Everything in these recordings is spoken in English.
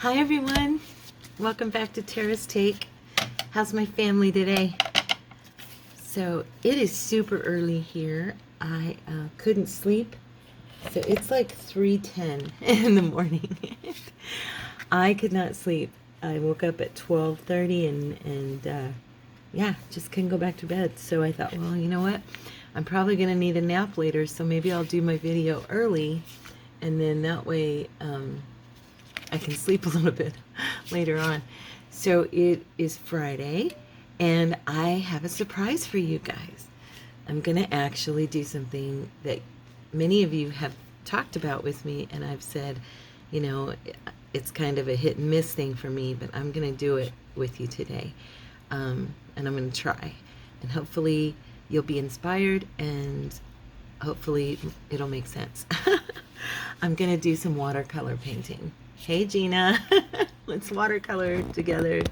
Hi everyone, welcome back to Tara's Take. How's my family today? So it is super early here. I couldn't sleep, so it's like 3:10 in the morning. I could not sleep. I woke up at 12:30 and yeah, just couldn't go back to bed. So I thought, well, you know what? I'm probably gonna need a nap later, so maybe I'll do my video early, and then that way I can sleep a little bit later on. So it is Friday, and I have a surprise for you guys. I'm going to actually do something that many of you have talked about with me, and I've said, you know, it's kind of a hit and miss thing for me, but I'm going to do it with you today. And I'm going to try. And hopefully you'll be inspired, and hopefully it'll make sense. I'm going to do some watercolor painting. Hey Gina, let's watercolor together.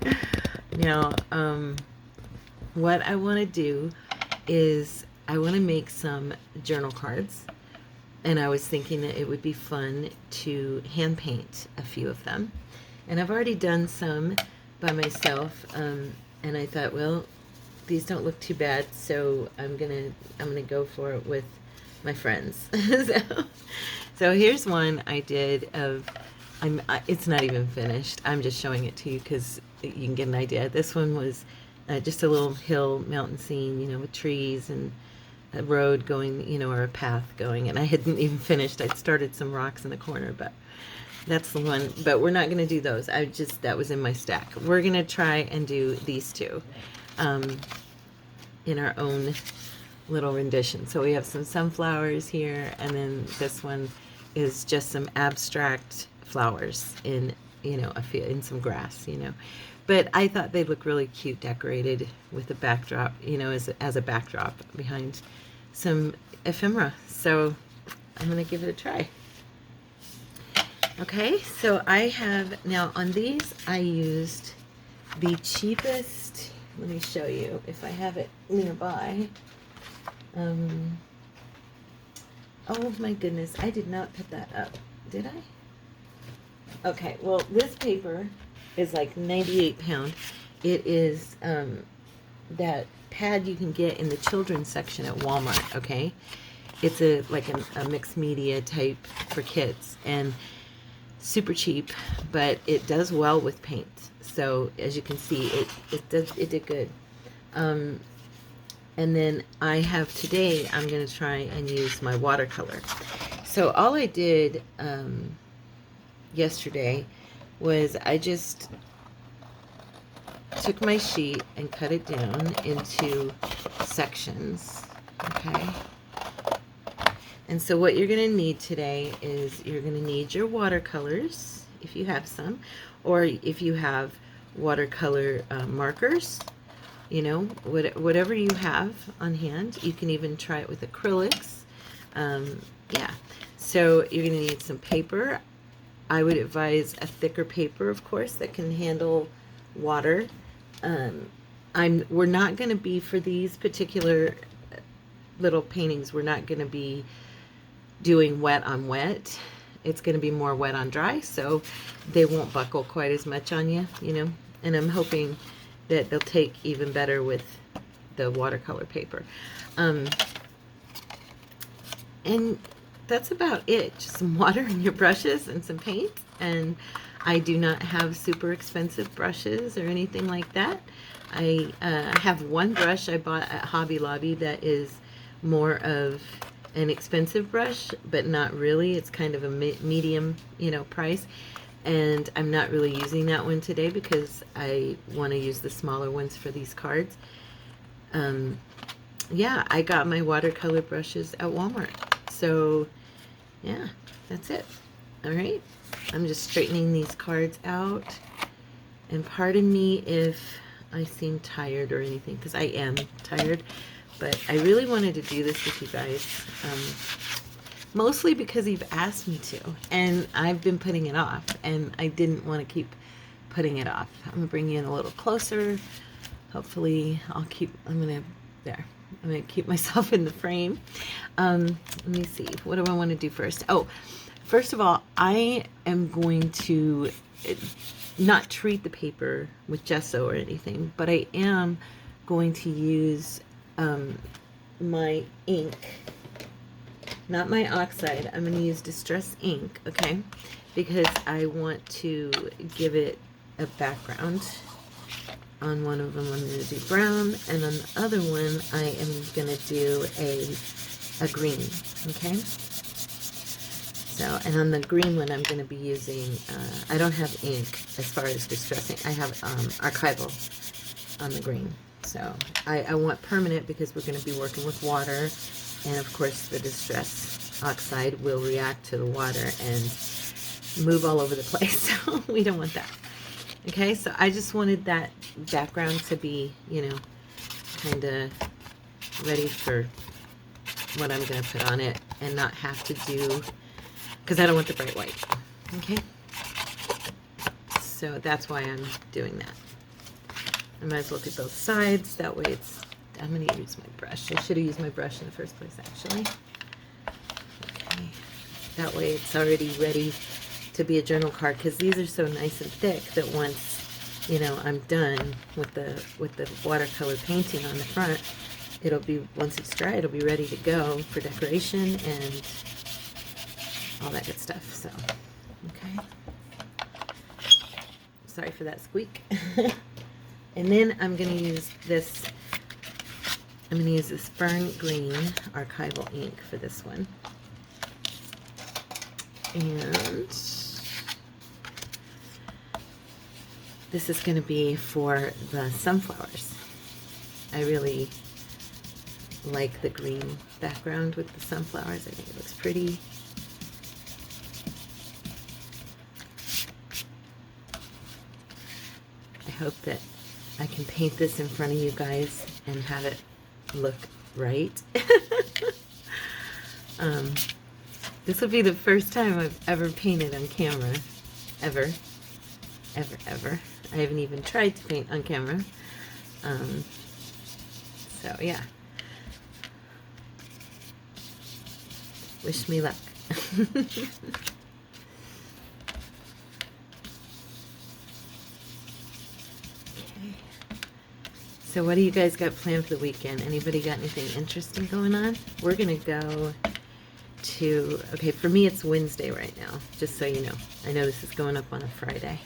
Now, what I want to do is I want to make some journal cards, and I was thinking that it would be fun to hand paint a few of them. And I've already done some by myself, and I thought, well, these don't look too bad, so I'm gonna go for it with my friends. So here's one I did of. It's not even finished. I'm just showing it to you because you can get an idea. This one was just a little hill mountain scene, you know, with trees and a road going, you know, or a path going. And I hadn't even finished. I'd started some rocks in the corner, but that's the one. But we're not going to do those. That was in my stack. We're going to try and do these two in our own little rendition. So we have some sunflowers here, and then this one is just some abstract flowers in, you know, in some grass, you know. But I thought they'd look really cute decorated with a backdrop, you know, as a backdrop behind some ephemera. So I'm gonna give it a try. Okay, so I have now on these I used the cheapest. Let me show you if I have it nearby. Oh my goodness, I did not put that up, did I? Okay, well, this paper is like 98 pound. It is that pad you can get in the children's section at Walmart, okay? It's like a mixed media type for kids, and super cheap, but it does well with paint. So as you can see, it did good. And then I have today, I'm going to try and use my watercolor. So all I did yesterday was I just took my sheet and cut it down into sections, okay? And so what you're going to need today is you're going to need your watercolors, if you have some, or if you have watercolor markers, you know, whatever you have on hand. You can even try it with acrylics. Yeah, so you're going to need some paper. I would advise a thicker paper, of course, that can handle water. We're not going to be, for these particular little paintings, we're not going to be doing wet on wet. It's going to be more wet on dry, so they won't buckle quite as much on you, you know. And I'm hoping that they'll take even better with the watercolor paper. And that's about it. Just some water and your brushes and some paint. And I do not have super expensive brushes or anything like that. I have one brush I bought at Hobby Lobby that is more of an expensive brush, but not really. It's kind of a medium, you know, price. And I'm not really using that one today because I want to use the smaller ones for these cards. Yeah, I got my watercolor brushes at Walmart. So yeah, that's it. All right, I'm just straightening these cards out, and pardon me if I seem tired or anything, because I am tired, but I really wanted to do this with you guys, mostly because you've asked me to, and I've been putting it off, and I didn't want to keep putting it off. I'm gonna bring you in a little closer. Hopefully I'm gonna keep myself in the frame. Let me see, what do I want to do first? Oh, First of all, I am going to not treat the paper with gesso or anything, but I am going to use my ink, not my oxide. I'm going to use distress ink, okay, because I want to give it a background. On one of them I'm going to do brown, and on the other one I am going to do a green, okay? So, and on the green one I'm going to be using, I don't have ink as far as distressing. I have archival on the green. So I want permanent because we're going to be working with water, and of course the distress oxide will react to the water and move all over the place. So we don't want that. Okay, so I just wanted that background to be, you know, kind of ready for what I'm going to put on it and not have to do, because I don't want the bright white. Okay, so that's why I'm doing that. I might as well do both sides, that way it's, I'm going to use my brush. I should have used my brush in the first place, actually. Okay, that way it's already ready to be a journal card, because these are so nice and thick that once, you know, I'm done with the watercolor painting on the front, it'll be, once it's dry, it'll be ready to go for decoration and all that good stuff. So, okay. Sorry for that squeak. And then I'm going to use this, I'm going to use this Fern Green archival ink for this one. And this is going to be for the sunflowers. I really like the green background with the sunflowers. I think it looks pretty. I hope that I can paint this in front of you guys and have it look right. This will be the first time I've ever painted on camera. Ever. I haven't even tried to paint on camera. So yeah. Wish me luck. Okay. So what do you guys got planned for the weekend? Anybody got anything interesting going on? We're gonna go to, okay, for me it's Wednesday right now, just so you know. I know this is going up on a Friday.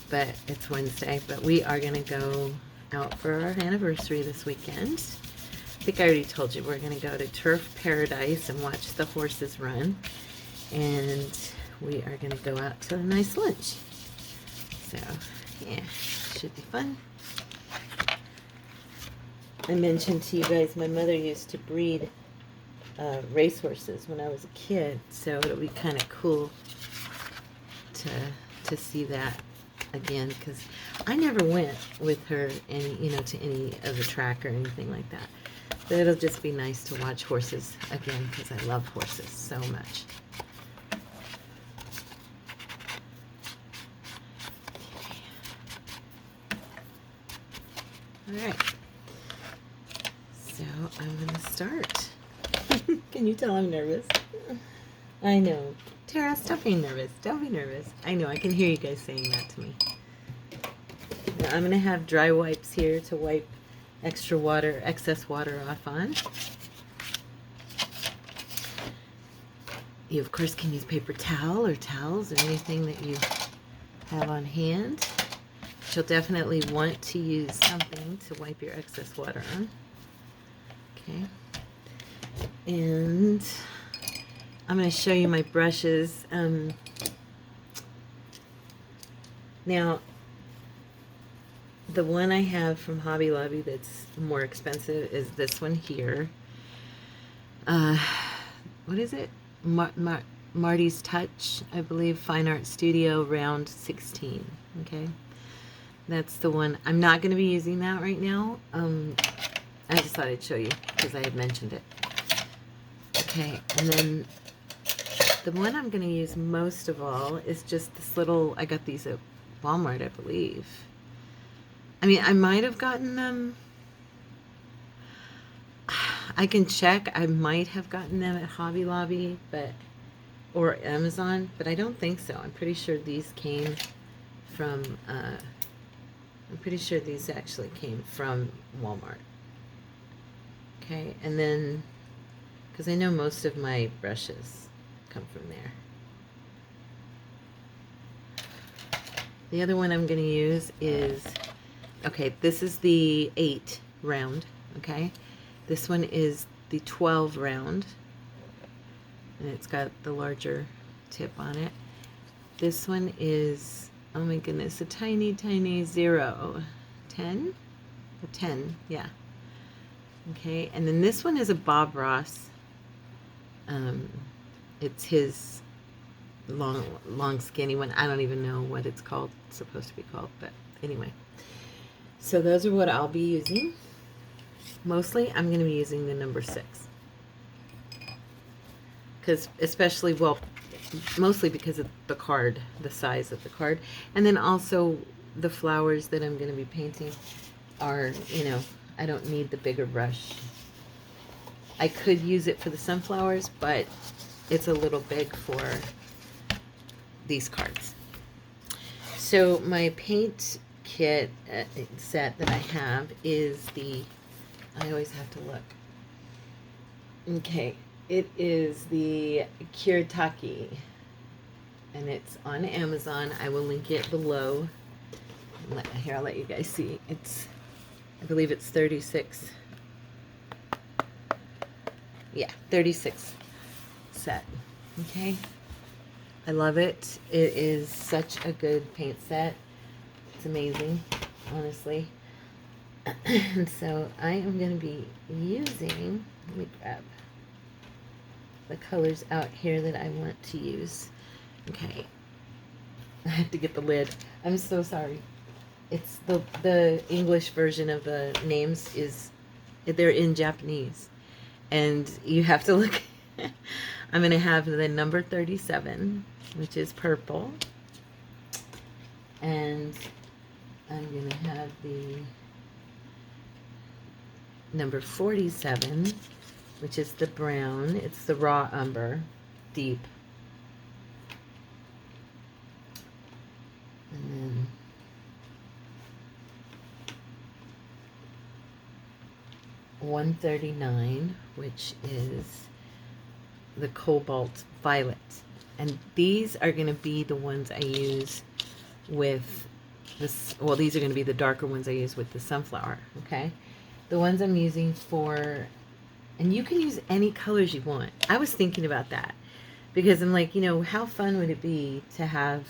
But it's Wednesday, but we are going to go out for our anniversary this weekend. I think I already told you we're going to go to Turf Paradise and watch the horses run, and we are going to go out to a nice lunch. So yeah, should be fun. I mentioned to you guys my mother used to breed racehorses when I was a kid, so it'll be kind of cool to see that again, because I never went with her any, you know, to any of the track or anything like that. But it'll just be nice to watch horses again, because I love horses so much. All right, so I'm gonna start. Can you tell I'm nervous? I know. Tara, stop being nervous. Don't be nervous. I know, I can hear you guys saying that to me. Now, I'm going to have dry wipes here to wipe extra water, excess water off on. You, of course, can use paper towel or towels or anything that you have on hand. But you'll definitely want to use something to wipe your excess water on. Okay. And I'm going to show you my brushes. Now, the one I have from Hobby Lobby that's more expensive is this one here. What is it? Marty's Touch, I believe, Fine Art Studio Round 16. Okay, that's the one. I'm not going to be using that right now. I just thought I'd show you because I had mentioned it. Okay, and then the one I'm going to use most of all is just this little, I got these at Walmart, I believe. I mean, I might have gotten them. I can check. I might have gotten them at Hobby Lobby, but or Amazon, but I don't think so. I'm pretty sure these came from, I'm pretty sure these actually came from Walmart. Okay, and then, because I know most of my brushes come from there. The other one I'm going to use is, okay, this is the 8 round, okay? This one is the 12 round, and it's got the larger tip on it. This one is, oh my goodness, a tiny, tiny 0. 10? A 10, yeah. Okay, and then this one is a Bob Ross. It's his long skinny one. I don't even know what it's called. It's supposed to be called, but anyway. So those are what I'll be using. Mostly I'm going to be using the number 6. Because especially, well, mostly because of the card, the size of the card. And then also the flowers that I'm going to be painting are, you know, I don't need the bigger brush. I could use it for the sunflowers, but it's a little big for these cards. So my paint kit set that I have is the, I always have to look. Okay, it is the Kiritaki, and it's on Amazon. I will link it below. Here, I'll let you guys see. It's, I believe it's 36. Yeah, 36 set. Okay. I love it. It is such a good paint set. It's amazing, honestly. And so I am going to be using, let me grab the colors out here that I want to use. Okay. I have to get the lid. I'm so sorry. It's the English version of the names is, they're in Japanese. And you have to look. I'm going to have the number 37, which is purple. And I'm going to have the number 47, which is the brown. It's the raw umber, deep. And then $139, which is the cobalt violet. And these are going to be the ones I use with this. Well, these are going to be the darker ones I use with the sunflower. Okay, the ones I'm using for, and you can use any colors you want. I was thinking about that because I'm like, you know, how fun would it be to have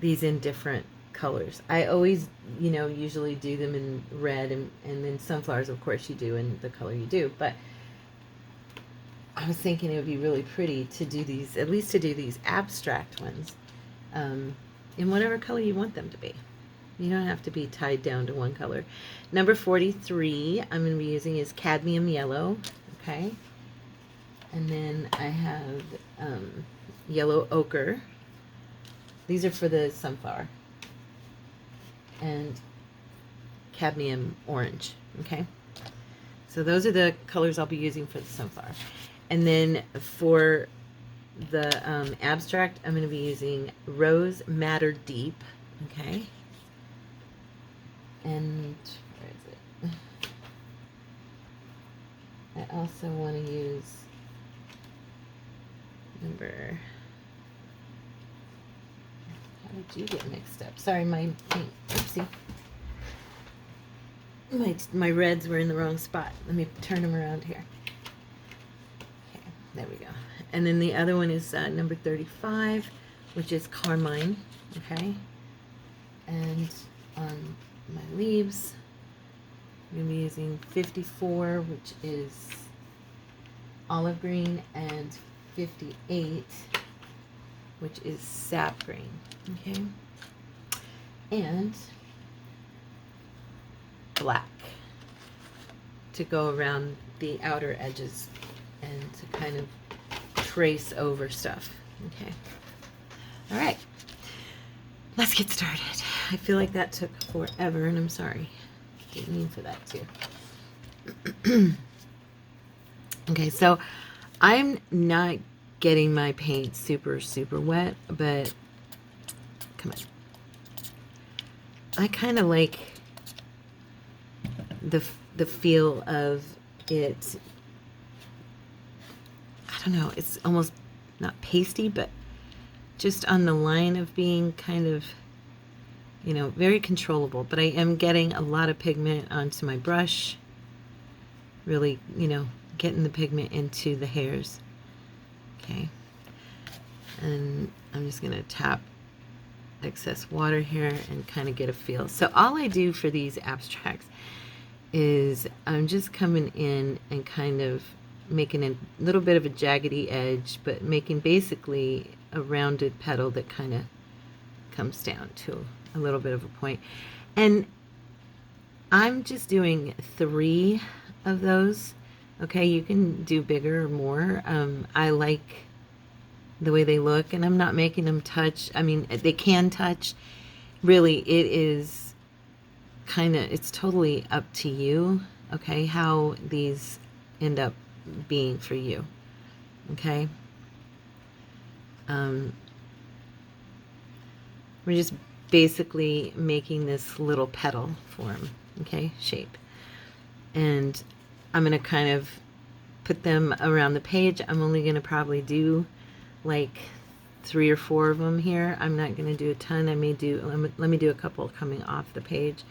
these in different colors? I always, you know, usually do them in red, and then sunflowers, of course, you do in the color you do. But I was thinking it would be really pretty to do these, at least to do these abstract ones, in whatever color you want them to be. You don't have to be tied down to one color. Number 43 I'm going to be using is cadmium yellow. Okay, and then I have yellow ochre. These are for the sunflower. And cadmium orange. Okay, so those are the colors I'll be using for the sunflower. And then for the abstract, I'm going to be using Rose Madder Deep. Okay, and where is it? I also want to use number, how did you get mixed up? Sorry, my paint, oopsie. My reds were in the wrong spot. Let me turn them around here. Okay, there we go. And then the other one is number 35, which is carmine. Okay, and on my leaves, I'm going to be using 54, which is olive green, and 58, which is sap green. Okay, and black to go around the outer edges and to kind of trace over stuff. Okay, all right, let's get started. I feel like that took forever, and I'm sorry. Didn't mean for that too. Okay, so I'm not getting my paint super, super wet, but come on. I kind of like the feel of it. I don't know, it's almost not pasty, but just on the line of being kind of, you know, very controllable. But I am getting a lot of pigment onto my brush, really, you know, getting the pigment into the hairs. Okay, and I'm just gonna tap excess water here and kind of get a feel. So all I do for these abstracts is I'm just coming in and kind of making a little bit of a jaggedy edge, but making basically a rounded petal that kind of comes down to a little bit of a point. And I'm just doing 3 of those. Okay, you can do bigger or more. I like the way they look, and I'm not making them touch. I mean, they can touch. Really, it is kind of, it's totally up to you, okay, how these end up being for you, okay? We're just basically making this little petal form, okay, shape. And I'm going to kind of put them around the page. I'm only going to probably do like 3 or 4 of them here. I'm not going to do a ton. I may do, let me do a couple coming off the page.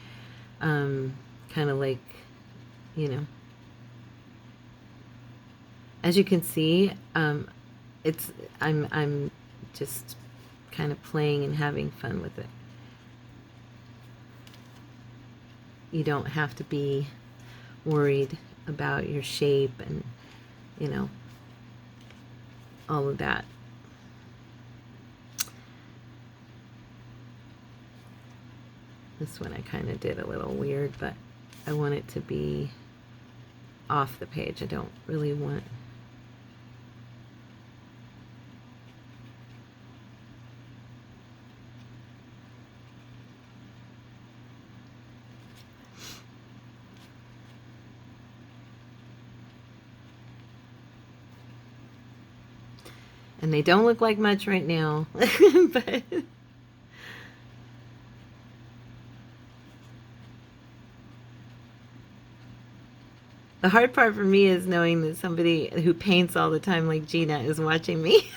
Kind of like, you know, as you can see, it's, I'm just kind of playing and having fun with it. You don't have to be worried about your shape and, you know, all of that. This one I kind of did a little weird, but I want it to be off the page. I don't really want... And they don't look like much right now, but... The hard part for me is knowing that somebody who paints all the time like Gina is watching me.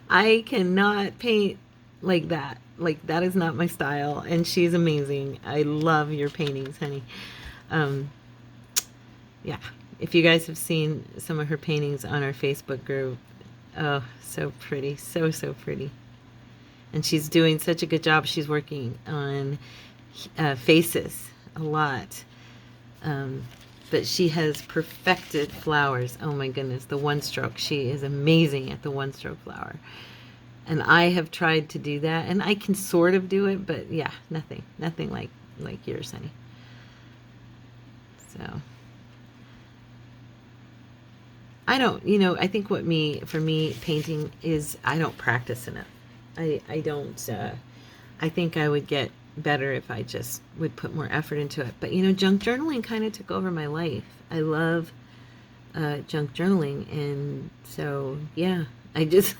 I cannot paint like that. Like, that is not my style, and she's amazing. I love your paintings, honey. Yeah, if you guys have seen some of her paintings on our Facebook group, oh, so pretty, so, so pretty. And she's doing such a good job. She's working on faces a lot. But she has perfected flowers. Oh my goodness, the one stroke. She is amazing at the one stroke flower. And I have tried to do that, and I can sort of do it, but yeah, nothing like yours, honey. So I don't, you know, I think for me painting is I don't practice enough. I don't, I think I would get better if I just would put more effort into it. But you know, junk journaling kind of took over my life. I love junk journaling, and so yeah, I just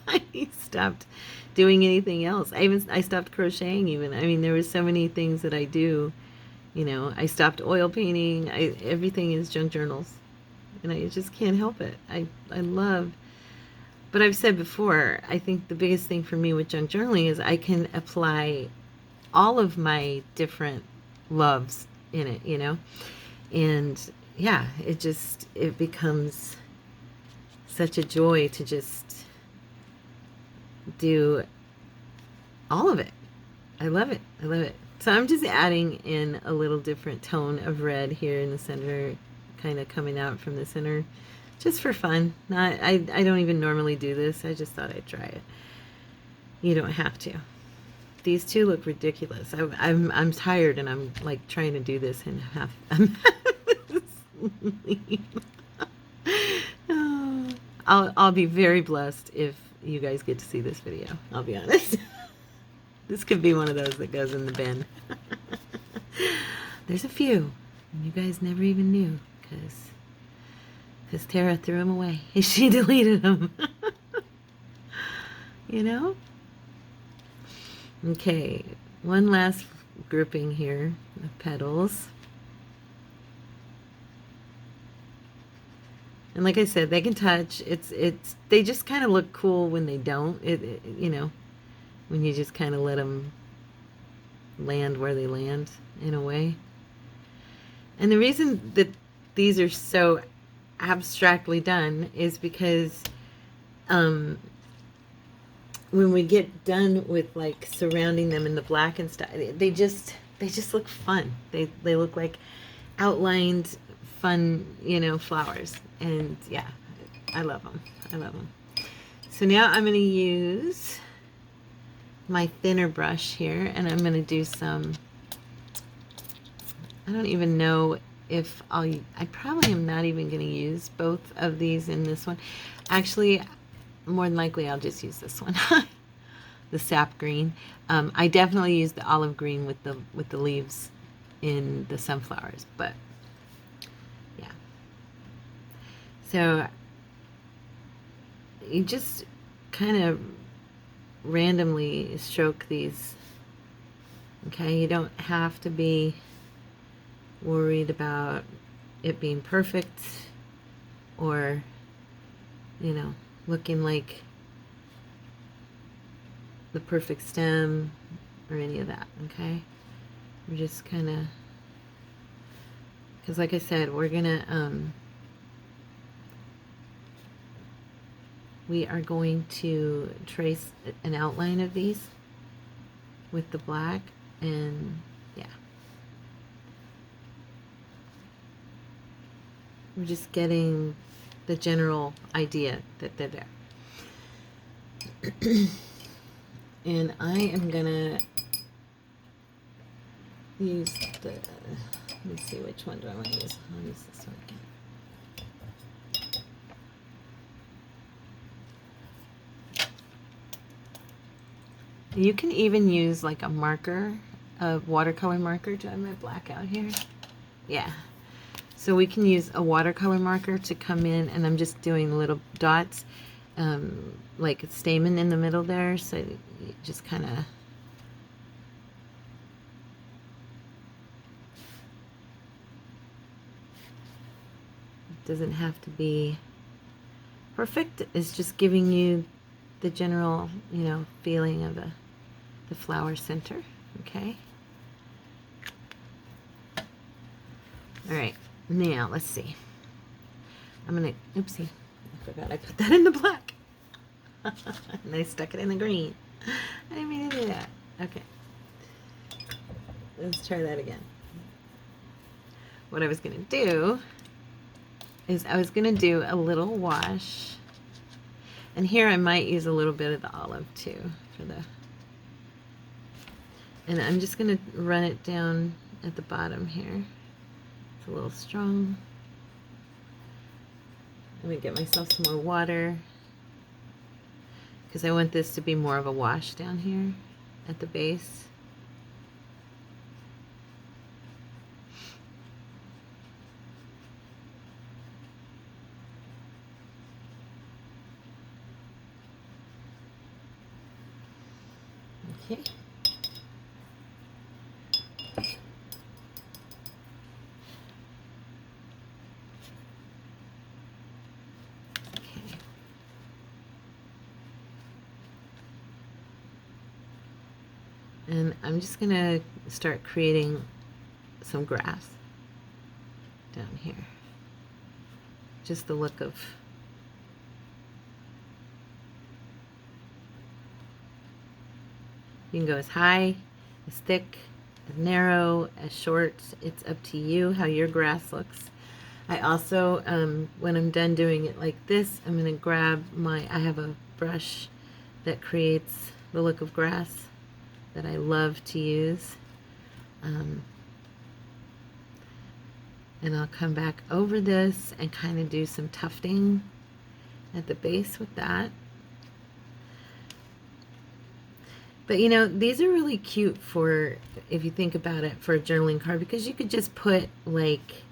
I stopped doing anything else. I stopped crocheting even. I mean, there was so many things that I do. You know, I stopped oil painting. Everything is junk journals, and I just can't help it. I love. But I've said before, I think the biggest thing for me with junk journaling is I can apply all of my different loves in it, you know? And yeah, it becomes such a joy to just do all of it. I love it. I love it. So I'm just adding in a little different tone of red here in the center, kind of coming out from the center, just for fun. I don't even normally do this. I just thought I'd try it. You don't have to. These two look ridiculous. I'm tired, and I'm like trying to do this in half. I'll be very blessed if you guys get to see this video. I'll be honest. This could be one of those that goes in the bin. There's a few, and you guys never even knew, because Tara threw them away. She deleted them. You know? Okay, one last grouping here of petals. And like I said, they can touch. They just kind of look cool when they don't. You know, when you just kind of let them land where they land in a way. And the reason that these are so abstractly done is because when we get done with like surrounding them in the black and stuff, they just look fun. They look like outlined fun, you know, flowers. And yeah, I love them. I love them. So now I'm going to use my thinner brush here, and I'm going to do some, I don't even know if I probably am not even going to use both of these in this one. Actually, more than likely I'll just use this one. The sap green. I definitely use the olive green with the leaves in the sunflowers, but yeah. So you just kind of randomly stroke these. Okay, you don't have to be worried about it being perfect or, you know, looking like the perfect stem or any of that. Okay, we're just kind of, because like I said, we're gonna we are going to trace an outline of these with the black, and yeah, we're just getting the general idea that they're there. And I am gonna use the, let me see, which one do I want to use? I'll use this one again. You can even use like a marker, a watercolor marker. Do I have my black out here? Yeah. So we can use a watercolor marker to come in, and I'm just doing little dots, like a stamen in the middle there. So you just kind of, doesn't have to be perfect. It's just giving you the general, you know, feeling of the flower center. Okay. All right. Now let's see. I'm gonna, oopsie, I forgot I put that in the black. And I stuck it in the green. I didn't mean to do that. Okay. Let's try that again. What I was gonna do is I was gonna do a little wash, and here I might use a little bit of the olive too for the, and I'm just gonna run it down at the bottom here. It's a little strong. Let me get myself some more water, because I want this to be more of a wash down here at the base. Okay. And I'm just going to start creating some grass down here. Just the look of, you can go as high, as thick, as narrow, as short. It's up to you how your grass looks. I also, when I'm done doing it like this, I'm going to grab I have a brush that creates the look of grass that I love to use. And I'll come back over this and kind of do some tufting at the base with that. But you know, these are really cute for, if you think about it, for a journaling card, because you could just put like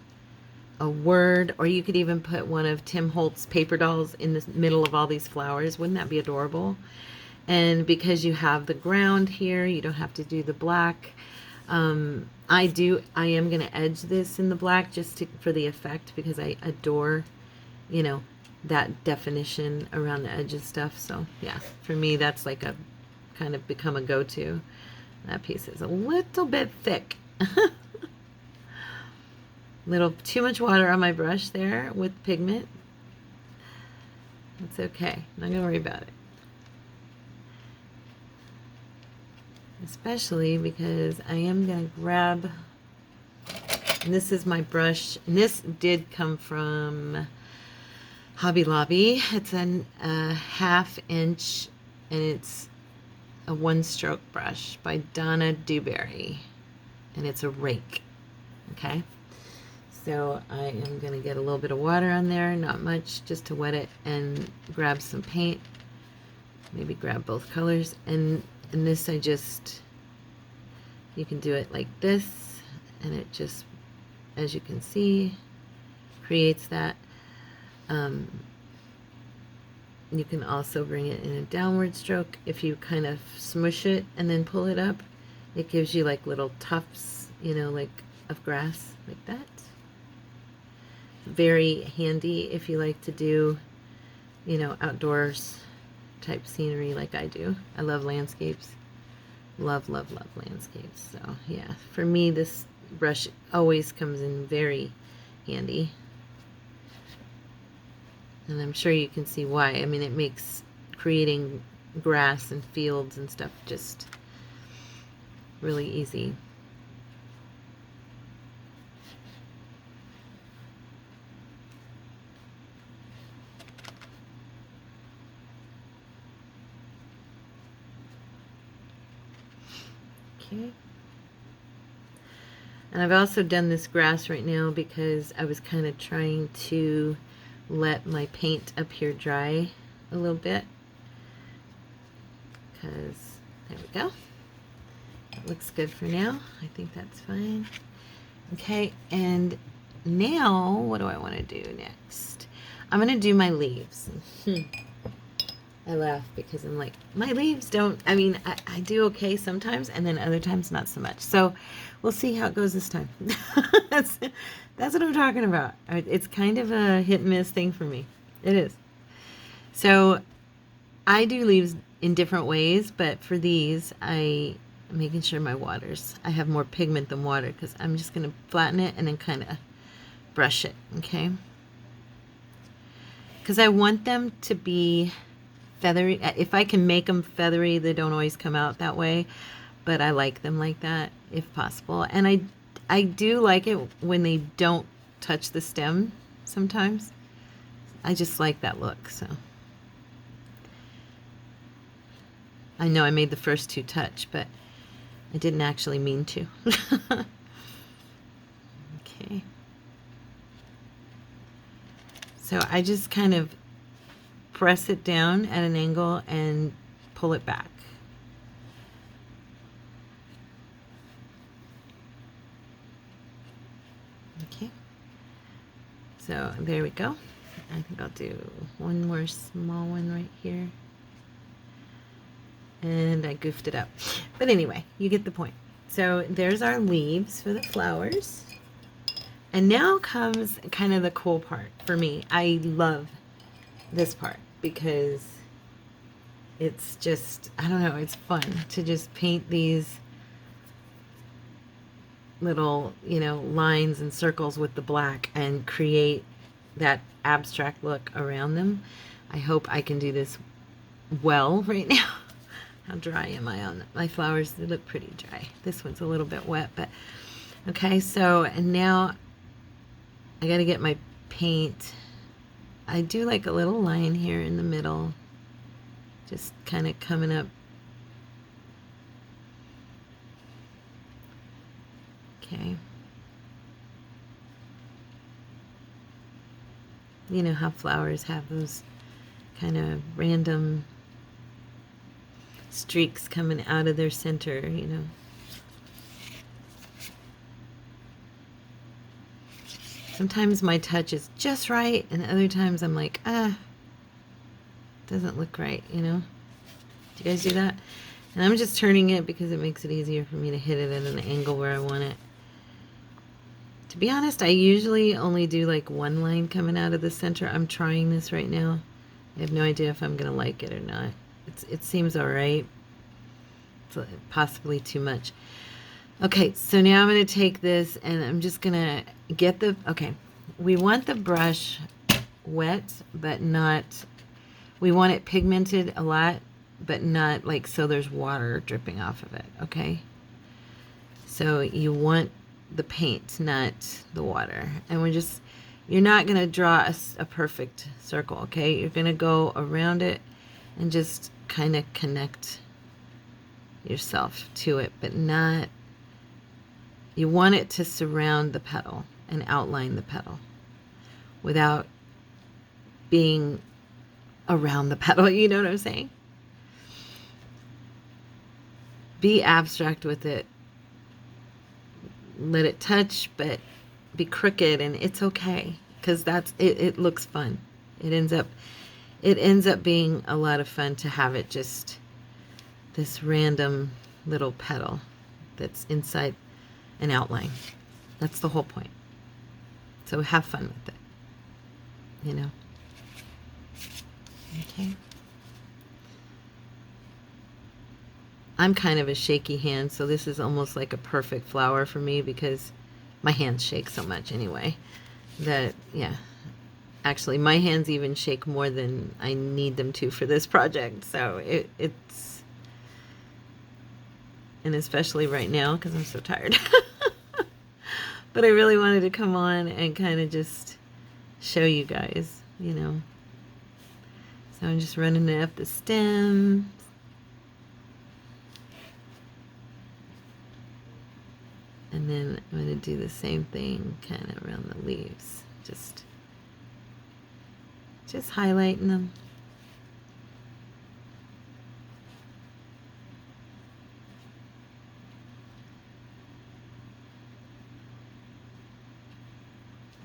a word, or you could even put one of Tim Holt's paper dolls in the middle of all these flowers. Wouldn't that be adorable? And because you have the ground here, you don't have to do the black. I am going to edge this in the black just for the effect, because I adore, you know, that definition around the edge of stuff. So yeah, for me, that's like a kind of become a go-to. That piece is a little bit thick. Little too much water on my brush there with pigment. It's okay. Not gonna worry about it. Especially because I am gonna grab, and this is my brush, and this did come from Hobby Lobby. It's a 1/2 inch, and it's a 1-stroke brush by Donna Dewberry, and it's a rake. Okay. So I am going to get a little bit of water on there, not much, just to wet it, and grab some paint. Maybe grab both colors. And this you can do it like this, and it just, as you can see, creates that. You can also bring it in a downward stroke. If you kind of smush it and then pull it up, it gives you like little tufts, you know, like of grass, like that. Very handy if you like to do, you know, outdoors type scenery like I do. I love landscapes. Love, love, love landscapes. So yeah, for me, this brush always comes in very handy. And I'm sure you can see why. I mean, it makes creating grass and fields and stuff just really easy. Okay. And I've also done this grass right now because I was kind of trying to let my paint up here dry a little bit. Because, there we go. That looks good for now. I think that's fine. Okay, and now what do I want to do next? I'm going to do my leaves. I laugh because I'm like, my leaves don't, I mean, I do okay sometimes, and then other times not so much. So we'll see how it goes this time. That's what I'm talking about. It's kind of a hit and miss thing for me. It is. So I do leaves in different ways, but for these, I'm making sure my I have more pigment than water, because I'm just going to flatten it and then kind of brush it, okay? Because I want them to be feathery. If I can make them feathery, they don't always come out that way, but I like them like that if possible. And I do like it when they don't touch the stem sometimes. I just like that look. So I know I made the first two touch, but I didn't actually mean to. Okay. So I just kind of press it down at an angle and pull it back. Okay. So there we go. I think I'll do one more small one right here. And I goofed it up. But anyway, you get the point. So there's our leaves for the flowers. And now comes kind of the cool part for me. I love this part because it's just, I don't know, it's fun to just paint these little, you know, lines and circles with the black and create that abstract look around them. I hope I can do this well right now. How dry am I on my flowers? They look pretty dry. This one's a little bit wet, but okay. So, and now I got to get my paint. I do like a little line here in the middle, just kind of coming up. Okay. You know how flowers have those kind of random streaks coming out of their center, you know. Sometimes my touch is just right, and other times I'm like, doesn't look right, you know? Do you guys do that? And I'm just turning it because it makes it easier for me to hit it at an angle where I want it. To be honest, I usually only do like one line coming out of the center. I'm trying this right now. I have no idea if I'm going to like it or not. It seems all right. It's possibly too much. Okay, so now I'm going to take this and I'm just going to get the, okay, we want the brush wet, but not, we want it pigmented a lot, but not like so there's water dripping off of it, okay? So you want the paint, not the water. And we're just, you're not going to draw a perfect circle, okay? You're going to go around it and just kind of connect yourself to it, but not, you want it to surround the petal and outline the petal without being around the petal, you know what I'm saying? Be abstract with it. Let it touch, but be crooked, and it's okay, because that's it. It looks fun. It ends up being a lot of fun to have it just this random little petal that's inside an outline. That's the whole point. So have fun with it, you know. Okay. I'm kind of a shaky hand, so this is almost like a perfect flower for me because my hands shake so much anyway. That, yeah. Actually, my hands even shake more than I need them to for this project. So it's, and especially right now because I'm so tired. But I really wanted to come on and kind of just show you guys, you know. So I'm just running it up the stem. And then I'm going to do the same thing kind of around the leaves. Just highlighting them.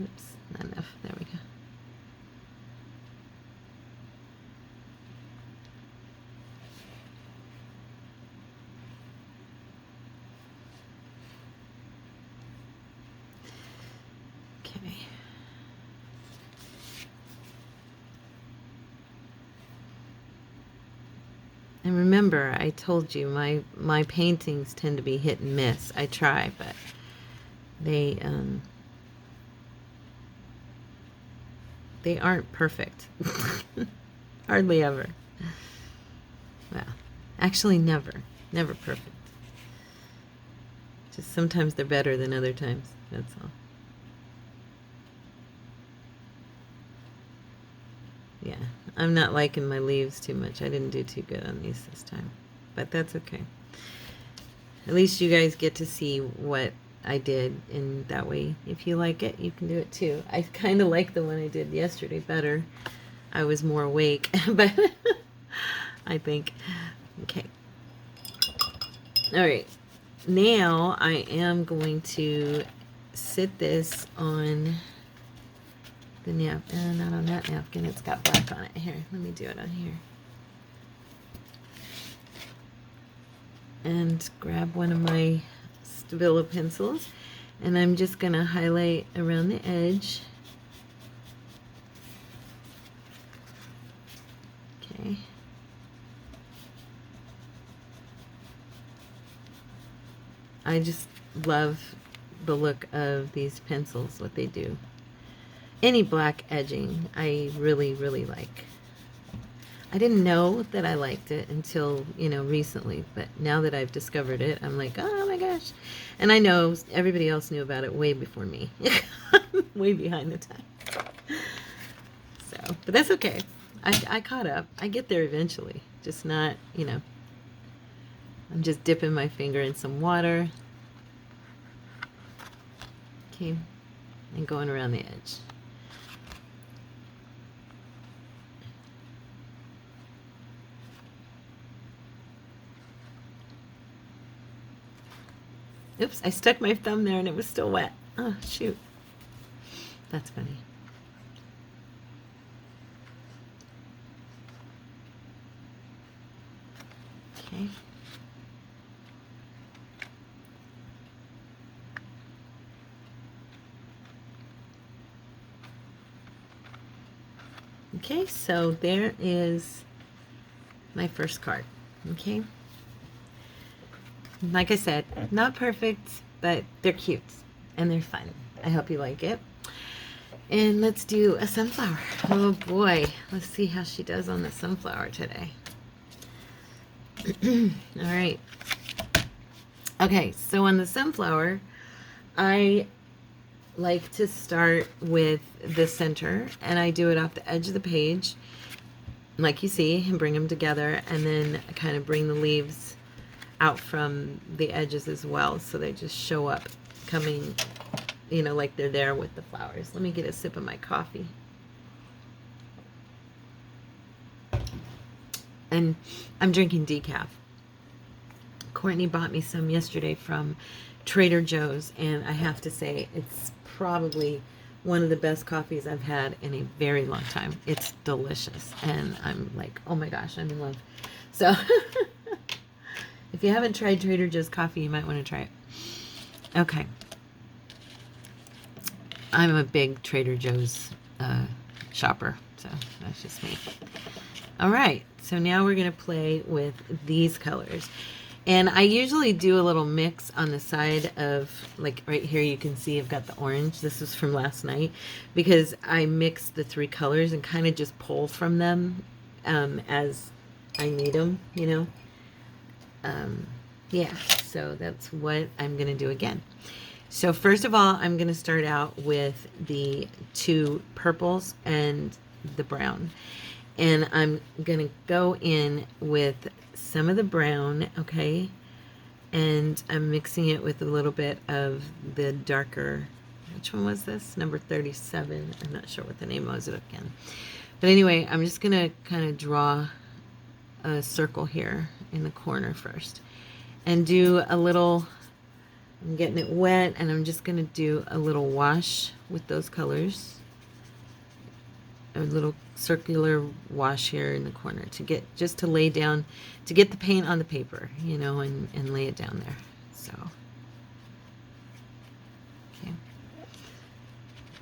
Oops, not enough. There we go. Okay. And remember, I told you my paintings tend to be hit and miss. I try, but they aren't perfect. Hardly ever. Well, actually never perfect. Just sometimes they're better than other times. That's all. Yeah, I'm not liking my leaves too much. I didn't do too good on these this time, but that's okay. At least you guys get to see what I did, and that way, if you like it, you can do it too. I kind of like the one I did yesterday better. I was more awake, but I think, okay. All right, now I am going to sit this on the napkin, not on that napkin, it's got black on it. Here, let me do it on here. And grab one of my Stabilo pencils, and I'm just going to highlight around the edge. Okay. I just love the look of these pencils, what they do. Any black edging I really, really like. I didn't know that I liked it until, you know, recently, but now that I've discovered it, I'm like, oh my gosh. And I know everybody else knew about it way before me. Way behind the time. So, but that's okay. I caught up. I get there eventually. Just not, you know, I'm just dipping my finger in some water. Okay. And going around the edge. Oops, I stuck my thumb there and it was still wet. Oh, shoot. That's funny. Okay. Okay, so there is my first card. Okay. Like I said, not perfect, but they're cute and they're fun. I hope you like it. And let's do a sunflower. Oh boy, let's see how she does on the sunflower today. All right. Okay, so on the sunflower, I like to start with the center, and I do it off the edge of the page, like you see, and bring them together, and then kind of bring the leaves out from the edges as well, so they just show up coming, you know, like they're there with the flowers. Let me get a sip of my coffee. And I'm drinking decaf. Courtney bought me some yesterday from Trader Joe's, and I have to say it's probably one of the best coffees I've had in a very long time. It's delicious, and I'm like, oh my gosh, I'm in love. So if you haven't tried Trader Joe's coffee, you might want to try it. Okay. I'm a big Trader Joe's shopper, so that's just me. All right, so now we're going to play with these colors. And I usually do a little mix on the side of, like right here you can see I've got the orange. This was from last night because I mix the three colors and kind of just pull from them as I need them, you know. Yeah, so that's what I'm going to do again. So first of all, I'm going to start out with the two purples and the brown. And I'm going to go in with some of the brown, okay? And I'm mixing it with a little bit of the darker, which one was this? Number 37. I'm not sure what the name was again. But anyway, I'm just going to kind of draw a circle here in the corner first. And do a little, I'm getting it wet, and I'm just going to do a little wash with those colors. A little circular wash here in the corner to get, just to lay down, to get the paint on the paper, you know, and lay it down there. So, okay.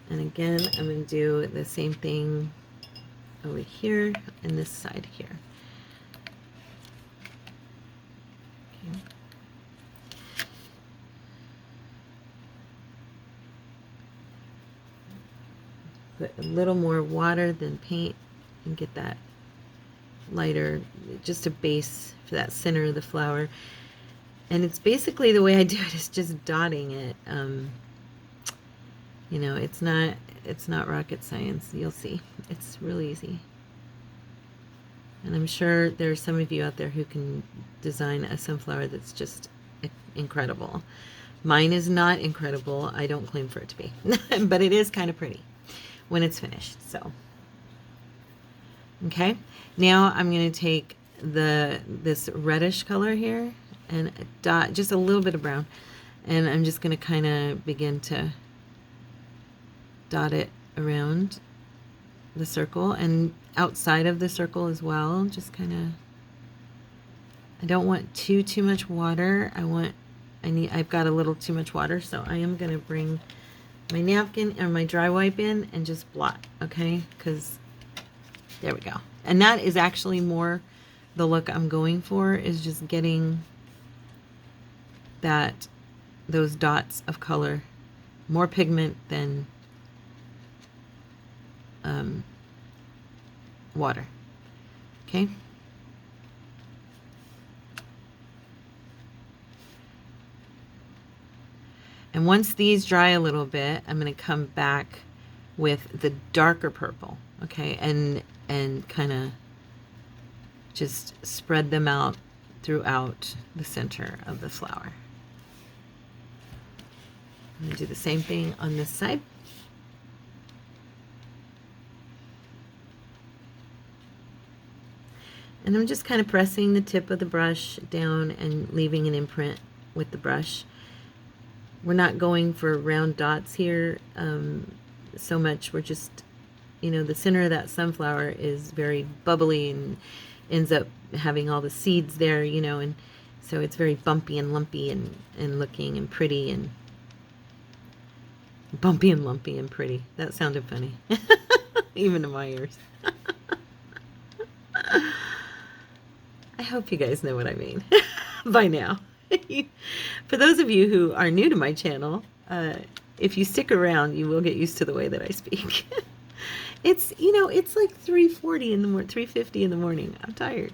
And again, I'm going to do the same thing over here and this side here. Okay. Put a little more water than paint and get that lighter, just a base for that center of the flower. And it's basically, the way I do it is just dotting it. You know, it's not rocket science. You'll see. It's real easy. And I'm sure there's some of you out there who can design a sunflower that's just incredible. Mine is not incredible. I don't claim for it to be. But it is kind of pretty when it's finished. So, okay, now I'm going to take this reddish color here and dot just a little bit of brown, and I'm just going to kind of begin to dot it around the circle and outside of the circle as well. Just kind of, I don't want too much water. I've got a little too much water, so I am going to bring my napkin or my dry wipe in and just blot, okay? Because there we go. And that is actually more the look I'm going for, is just getting those dots of color, more pigment than water, okay? And once these dry a little bit, I'm going to come back with the darker purple, okay, and kind of just spread them out throughout the center of the flower. I'm going to do the same thing on this side. And I'm just kind of pressing the tip of the brush down and leaving an imprint with the brush. We're not going for round dots here. so much. We're just, the center of that sunflower is very bubbly and ends up having all the seeds there, and so it's very bumpy and lumpy and looking and pretty, and bumpy and lumpy and pretty. That sounded funny, even to my ears. I hope you guys know what I mean by now. For those of you who are new to my channel, if you stick around, you will get used to the way that I speak. It's, it's like 3:40 in the morning, 3:50 in the morning. I'm tired.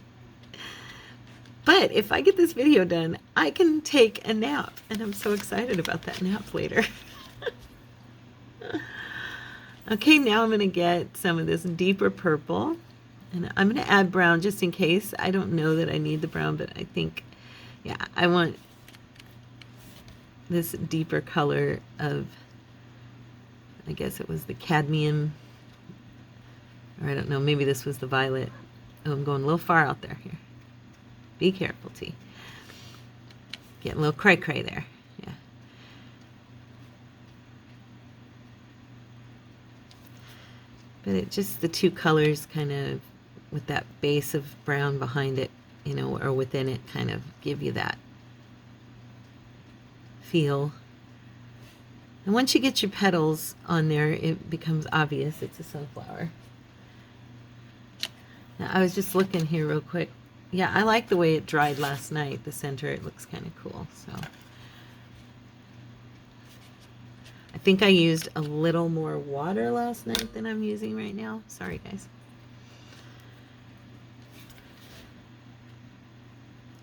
But if I get this video done, I can take a nap, and I'm so excited about that nap later. Okay, now I'm going to get some of this deeper purple, and I'm going to add brown just in case. I don't know that I need the brown, but I think, yeah, I want this deeper color of, I guess it was the cadmium, or I don't know, maybe this was the violet. Oh, I'm going a little far out there here. Be careful, T. Getting a little cray-cray there. Yeah. But it just, the two colors kind of, with that base of brown behind it, or within it, kind of give you that feel. And once you get your petals on there, it becomes obvious it's a sunflower. Now, I was just looking here real quick. Yeah, I like the way it dried last night. The center, it looks kind of cool. So I think I used a little more water last night than I'm using right now. Sorry, guys.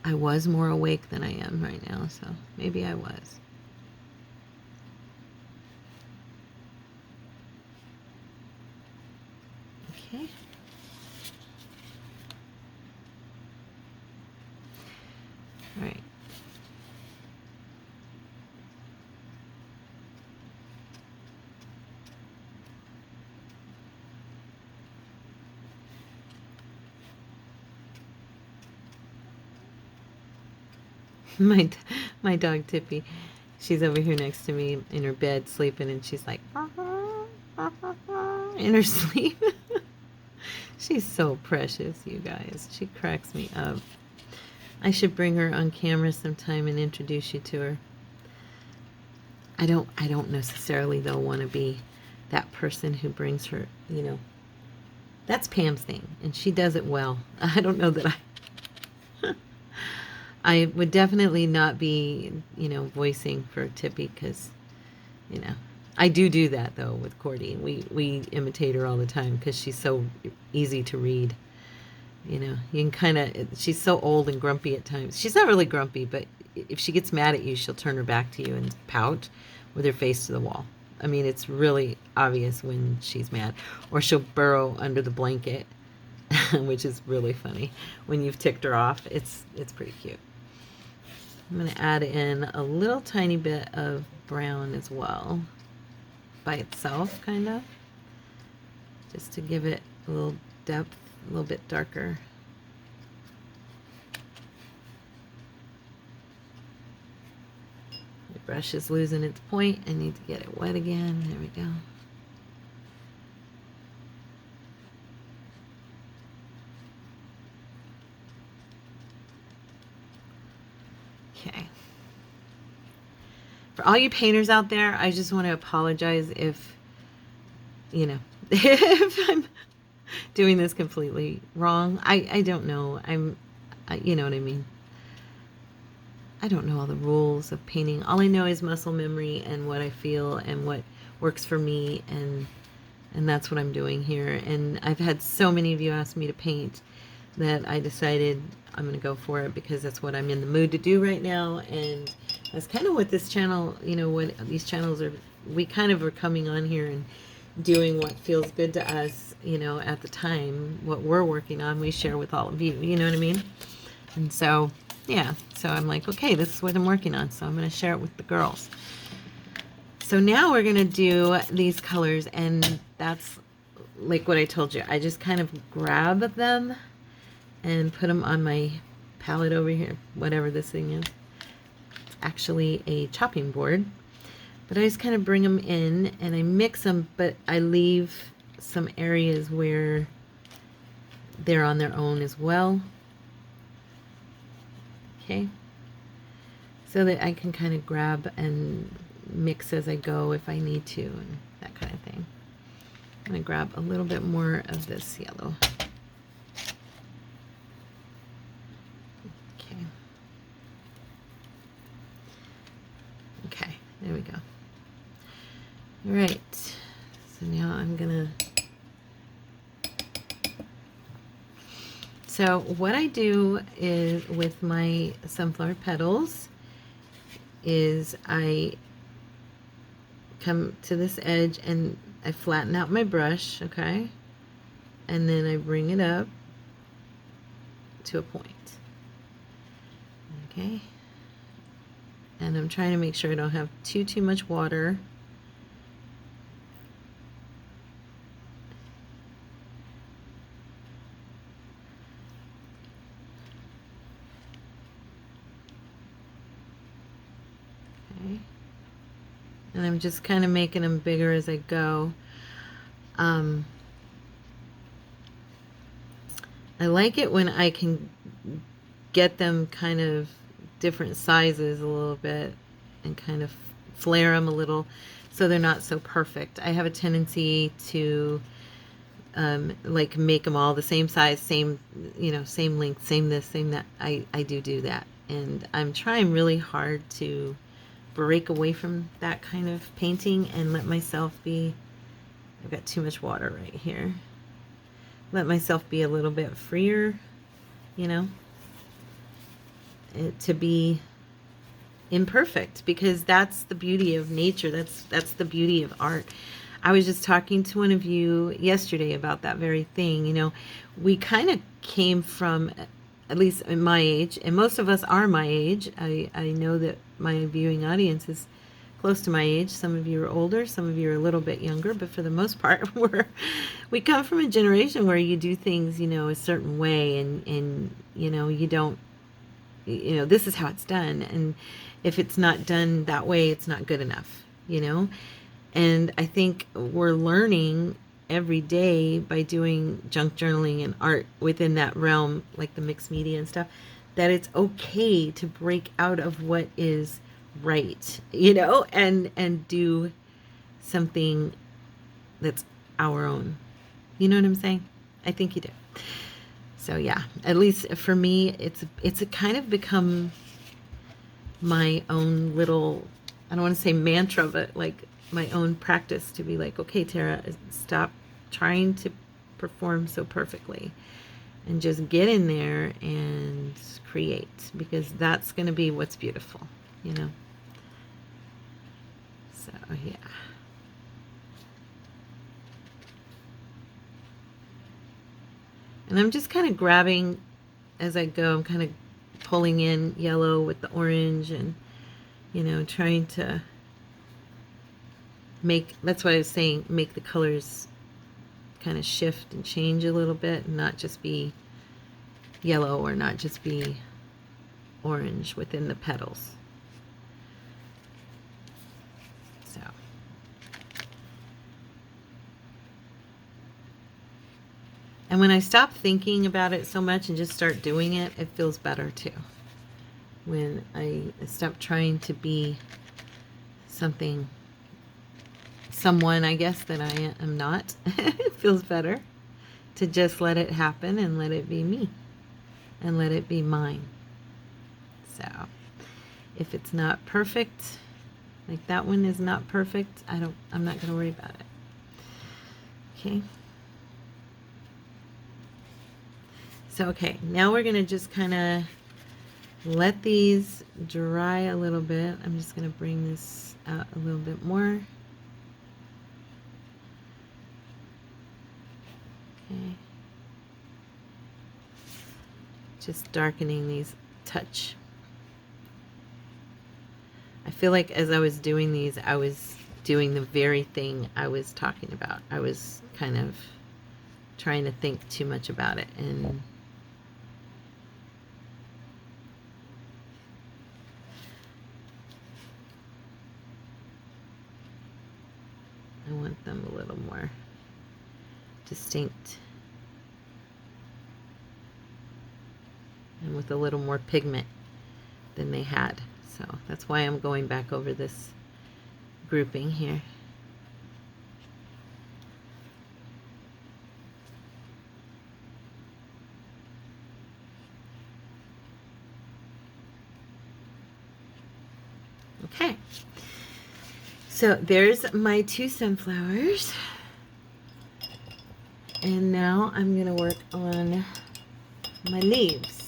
I was more awake than I am right now, so maybe I was. Okay. All right. My dog Tippy, she's over here next to me in her bed sleeping, and she's like in her sleep. She's so precious, you guys. She cracks me up. I should bring her on camera sometime and introduce you to her. I don't necessarily though want to be that person who brings her, that's Pam's thing, and she does it well. I don't know that I would definitely not be, voicing for Tippy, because, I do that though with Cordy. We imitate her all the time because she's so easy to read. You can kind of, she's so old and grumpy at times. She's not really grumpy, but if she gets mad at you, she'll turn her back to you and pout with her face to the wall. I mean, it's really obvious when she's mad. Or she'll burrow under the blanket, which is really funny. When you've ticked her off, it's pretty cute. I'm going to add in a little tiny bit of brown as well, by itself, kind of, just to give it a little depth, a little bit darker. The brush is losing its point. I need to get it wet again. There we go. Okay. For all you painters out there, I just want to apologize if, if I'm doing this completely wrong. I don't know. You know what I mean? I don't know all the rules of painting. All I know is muscle memory and what I feel and what works for me, and that's what I'm doing here. And I've had so many of you ask me to paint that I decided I'm going to go for it because that's what I'm in the mood to do right now. And that's kind of what this channel, what these channels are, we kind of are coming on here and doing what feels good to us, at the time. What we're working on, we share with all of you, you know what I mean? And so, yeah, so I'm like, okay, this is what I'm working on, so I'm going to share it with the girls. So now we're going to do these colors, and that's like what I told you. I just kind of grab them and put them on my palette over here, whatever this thing is. It's actually a chopping board, But I just kind of bring them in and I mix them, but I leave some areas where they're on their own as well. Okay. So that I can kind of grab and mix as I go if I need to and that kind of thing. I'm going to grab a little bit more of this yellow. Okay. Okay, there we go. All right. So now I'm going to... So what I do is with my sunflower petals is I come to this edge and I flatten out my brush, okay? And then I bring it up to a point. Okay? And I'm trying to make sure I don't have too much water. Okay. And I'm just kind of making them bigger as I go. I like it when I can get them kind of different sizes a little bit and kind of flare them a little so they're not so perfect. I have a tendency to like make them all the same size, same, you know, same length, same this, same that. I do that. And I'm trying really hard to break away from that kind of painting and let myself be, I've got too much water right here. Let myself be a little bit freer, you know, to be imperfect, because that's the beauty of nature. That's the beauty of art. I was just talking to one of you yesterday about that very thing. You know, we kind of came from, at least in my age, and most of us are my age. I know that my viewing audience is close to my age. Some of you are older, some of you are a little bit younger, but for the most part, we come from a generation where you do things, you know, a certain way, and you know, you don't, you know, this is how it's done, and if it's not done that way, it's not good enough, you know. And I think we're learning every day by doing junk journaling and art within that realm, like the mixed media and stuff, that it's okay to break out of what is right, you know, and do something that's our own. You know what I'm saying? I think you do. So yeah, at least for me, it's a kind of become my own little, I don't want to say mantra, but like my own practice to be like, okay, Tara, stop trying to perform so perfectly and just get in there and create, because that's going to be what's beautiful, you know. So yeah. And I'm just kind of grabbing as I go. I'm kind of pulling in yellow with the orange and, you know, trying to make, that's what I was saying, make the colors kind of shift and change a little bit and not just be yellow or not just be orange within the petals. So. And when I stop thinking about it so much and just start doing it, it feels better too. When I stop trying to be something, someone, I guess, that I am not, it feels better to just let it happen and let it be me and let it be mine. So if it's not perfect, like that one is not perfect, I'm not going to worry about it. Okay. So, okay, now we're going to just kind of let these dry a little bit. I'm just going to bring this out a little bit more. Okay. Just darkening these touch. I feel like as I was doing these, I was doing the very thing I was talking about. I was kind of trying to think too much about it, and I want them a little more distinct and with a little more pigment than they had. So that's why I'm going back over this grouping here. Okay, so there's my 2 sunflowers, and now I'm going to work on my leaves.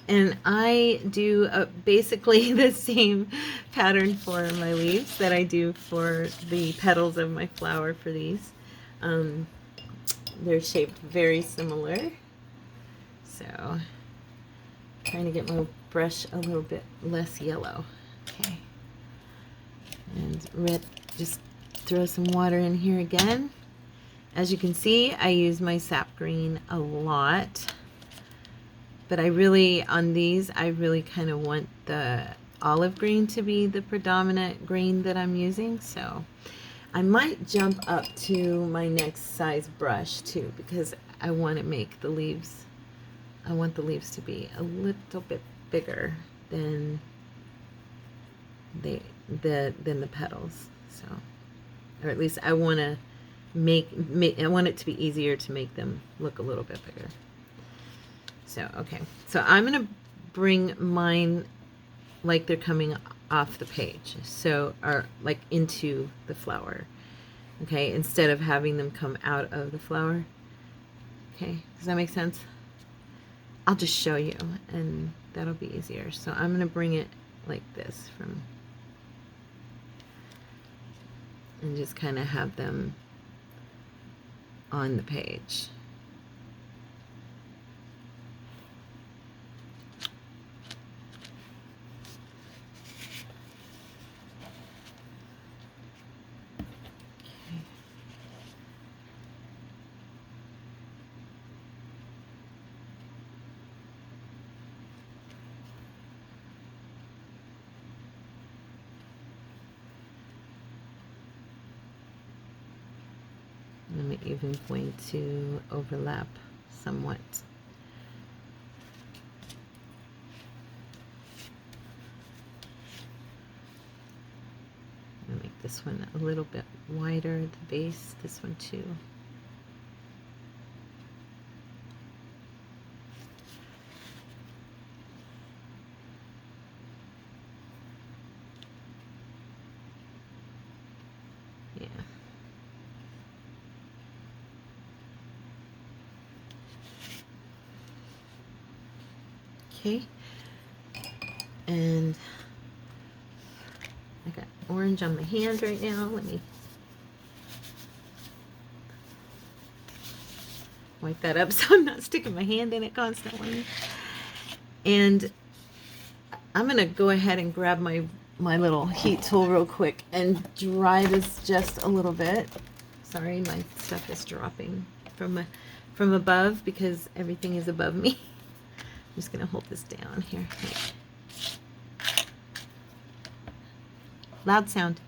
And I do basically the same pattern for my leaves that I do for the petals of my flower for these. They're shaped very similar. So, trying to get my brush a little bit less yellow. Okay. And just throw some water in here again. As you can see, I use my sap green a lot. But I really, on these, I really kind of want the olive green to be the predominant green that I'm using. So I might jump up to my next size brush too, because I want to make the leaves, I want the leaves to be a little bit bigger than the petals. So, or at least I want to I want it to be easier to make them look a little bit bigger. So, okay, so I'm going to bring mine like they're coming off the page, so, or like into the flower, okay, instead of having them come out of the flower. Okay, does that make sense? I'll just show you, and that'll be easier. So I'm going to bring it like this from, and just kind of have them on the page. I'm even going to overlap somewhat. I'm going to make this one a little bit wider at the base, this one too. Yeah. Okay, and I got orange on my hand right now. Let me wipe that up so I'm not sticking my hand in it constantly. And I'm gonna go ahead and grab my little heat tool real quick and dry this just a little bit. Sorry, my stuff is dropping from above because everything is above me. I'm just gonna hold this down here. Loud sound.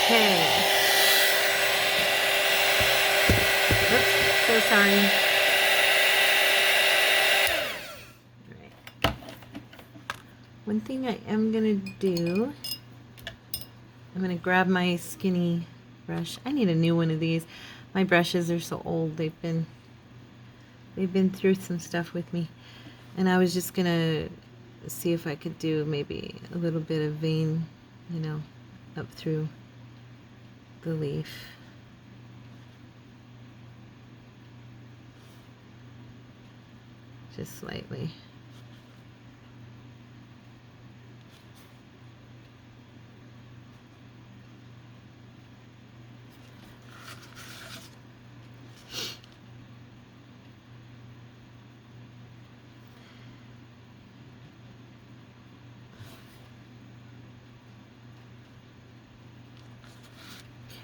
Okay. Oops, so sorry. All right. One thing I am gonna do, I'm gonna grab my skinny brush. I need a new one of these. My brushes are so old. They've been through some stuff with me. And I was just gonna see if I could do maybe a little bit of vein, you know, up through the leaf. just slightly.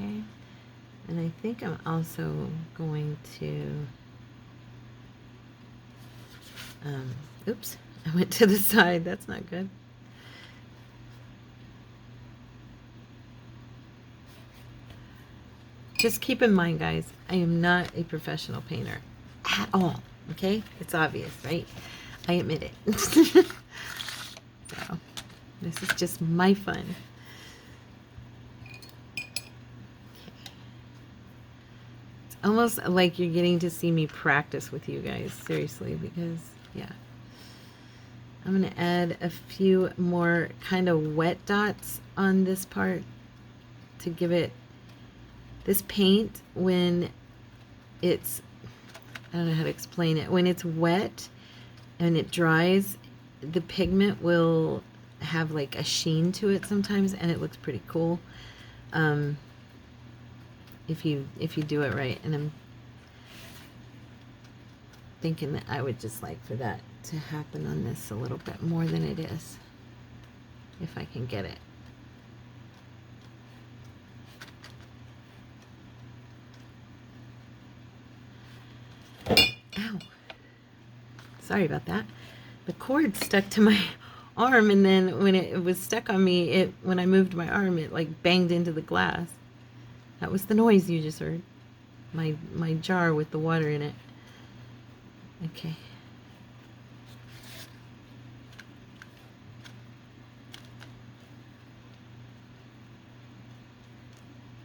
Okay, and I think I'm also going to, oops, I went to the side, that's not good. Just keep in mind, guys, I am not a professional painter at all, okay? It's obvious, right? I admit it. So, this is just my fun. Almost like you're getting to see me practice with you guys, seriously, because, yeah. I'm going to add a few more kind of wet dots on this part to give it, this paint, when it's, I don't know how to explain it, when it's wet and it dries, the pigment will have like a sheen to it sometimes, and it looks pretty cool. If you do it right. And I'm thinking that I would just like for that to happen on this a little bit more than it is, if I can get it. Ow. Sorry about that. The cord stuck to my arm, and then when it was stuck on me, when I moved my arm, it like banged into the glass. That was the noise you just heard. My jar with the water in it. Okay.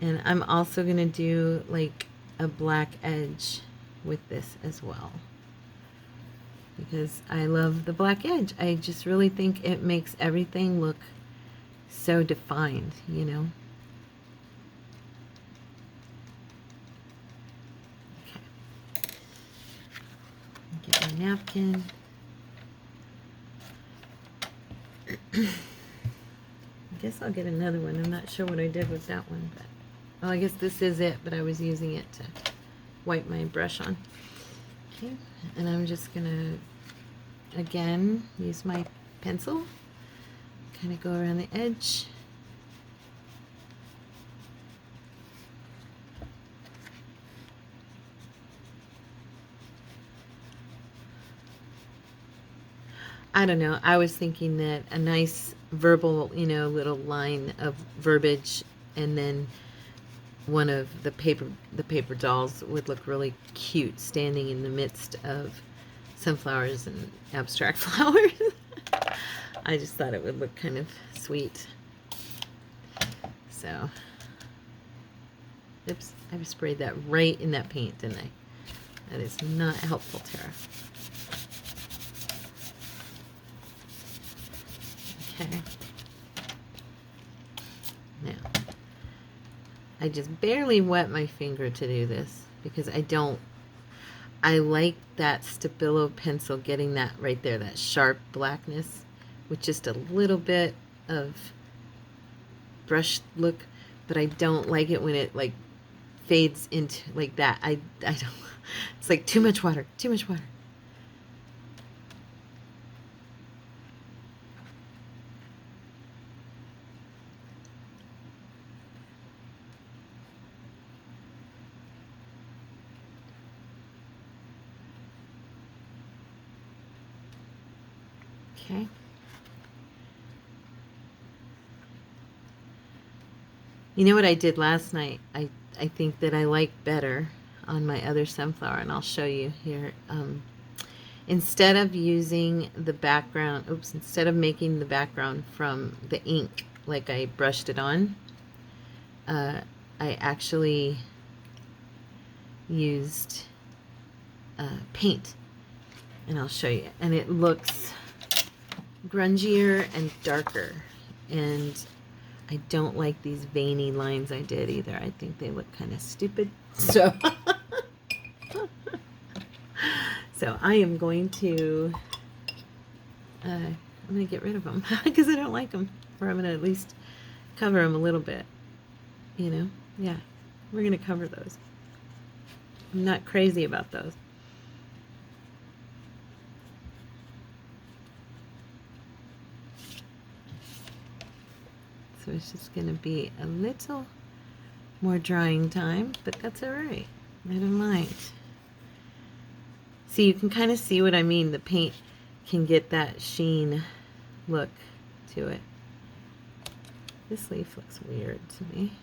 And I'm also going to do like a black edge with this as well, because I love the black edge. I just really think it makes everything look so defined, you know. Get my napkin. I guess I'll get another one. I'm not sure what I did with that one, but well, I guess this is it, but I was using it to wipe my brush on. Okay, and I'm just gonna again use my pencil, kind of go around the edge. I don't know. I was thinking that a nice verbal, you know, little line of verbiage, and then one of the paper dolls would look really cute standing in the midst of sunflowers and abstract flowers. I just thought it would look kind of sweet. So, oops, I sprayed that right in that paint, didn't I? That is not helpful, Tara. Okay. Now, I just barely wet my finger to do this because I like that Stabilo pencil getting that right there, that sharp blackness with just a little bit of brush look, but I don't like it when it like fades into like that. I don't, it's like too much water, too much water. Okay. You know what I did last night? I think that I like better on my other sunflower, and I'll show you here. Instead of using the background, instead of making the background from the ink like I brushed it on, I actually used paint, and I'll show you. And it looks grungier and darker, and I don't like these veiny lines I did either. I think they look kind of stupid. So So I am going to, I'm going to get rid of them because I don't like them. Or I'm going to at least cover them a little bit, you know? Yeah, we're going to cover those. I'm not crazy about those. So it's just going to be a little more drying time, but that's all right. I don't mind. See, you can kind of see what I mean. The paint can get that sheen look to it. This leaf looks weird to me.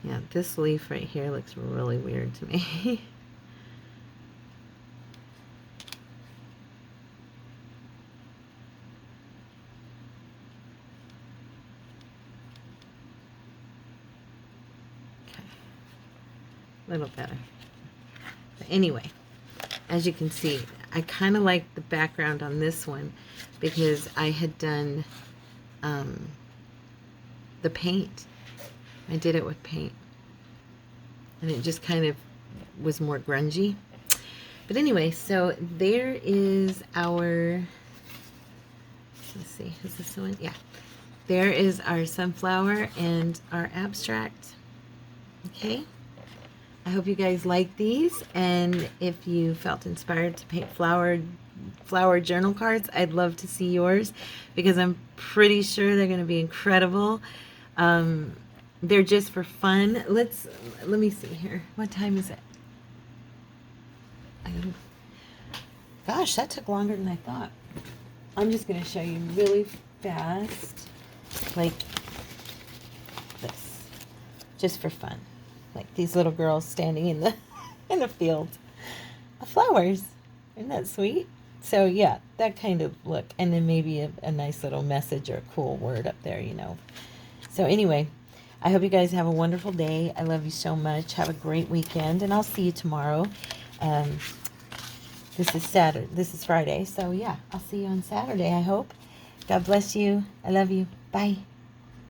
Yeah, this leaf right here looks really weird to me. Okay, a little better. But anyway, as you can see, I kind of like the background on this one because I had done the paint. I did it with paint. And it just kind of was more grungy. But anyway, so there is our, let's see, is this the one? Yeah. There is our sunflower and our abstract. Okay. I hope you guys like these. And if you felt inspired to paint flower journal cards, I'd love to see yours because I'm pretty sure they're going to be incredible. They're just for fun. Let me see here. What time is it? Gosh, that took longer than I thought. I'm just going to show you really fast, like this, just for fun. Like these little girls standing in the in a field of flowers. Isn't that sweet? So yeah, that kind of look, and then maybe a nice little message or a cool word up there, you know. So anyway, I hope you guys have a wonderful day. I love you so much. Have a great weekend, and I'll see you tomorrow. This is Saturday. This is Friday, so yeah, I'll see you on Saturday, I hope. God bless you. I love you. Bye.